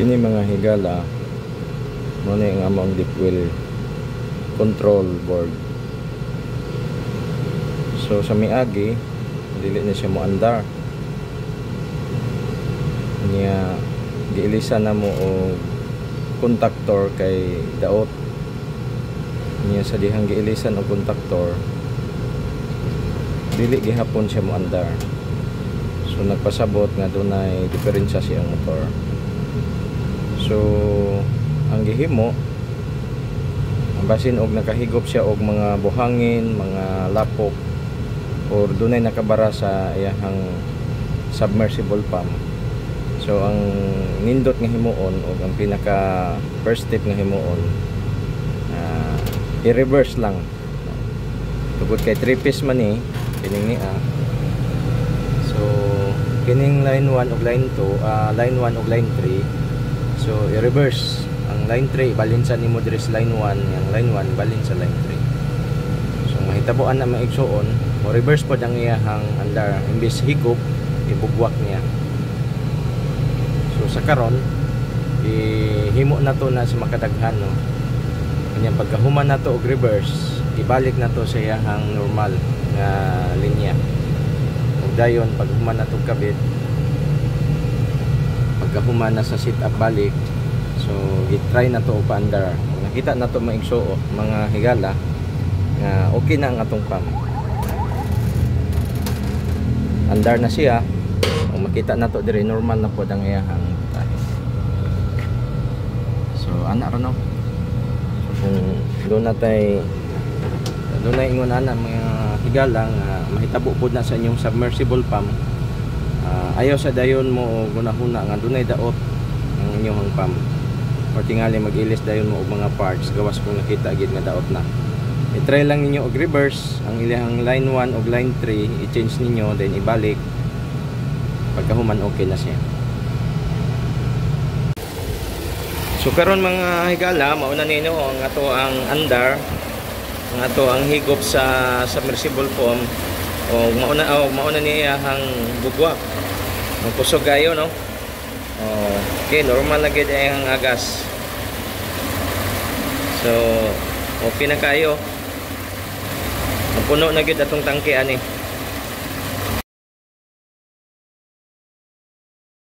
Kini mga higala mo na yung among deep well control board. So sa miagi dili na siya mo andar niya, giilisan na mo og contactor kay daot niya. Sa dihang giilisan og contactor dili gihapon siya mo andar. So nagpasabot nga dunay diferensya siyang motor. So ang gihimo, basin og nakahigop siya og mga buhangin, mga lapok, or dunay nakabara sa iyahang submersible pump. So ang nindot nga himuon o ang pinaka first step nga himuon, i-reverse lang. Tugod kay 3-piece man ni kining niya. So kining line 1 ug line 2, line 1 ug line 3. So i-reverse ang line 3, balinsa nimo diri sa line 1, yang line 1 balin sa line 3. So mahitabuan na maigsuon, mo reverse pod ang iyahang andar, imbis higop ibugwak niya. So sa karon ihimo na to na sa makadaghan, no. Kanya pagkahuman na to og reverse, ibalik na to sa iyahang normal nga linya. Ug dayon paghuman na to kabit, pagkahuman na sa sit up balik, so i-try na to pa andar. Nakita na to maigsuo mga higala nga okay na ang atong pump, andar na siya. Kung makita na to diri, normal na po ang iyahang tahi. So ana ra no. So kung doon na ingon ana mga higala nga mahitabo pod na sa inyong submersible pump, ayaw sa dayon mo gunahuna nga dunay daot ang inyong pump, or tingali mag-ilis dayon mo og mga parts gawas kung nakita gid nga daot na. I-try lang ninyo og reverse ang ilahang line 1 ug line 3, i-change ninyo then ibalik. Pagkahuman okay na siya. So karon mga higala, mauna ninyo ang ato ang andar, ang ato ang higop sa submersible pump, o mauna niya ang bugwak. Ang kusog kayo, no? Okay, normal na gid ang agas. So okay na kayo. Puno na gid atong tangke ani.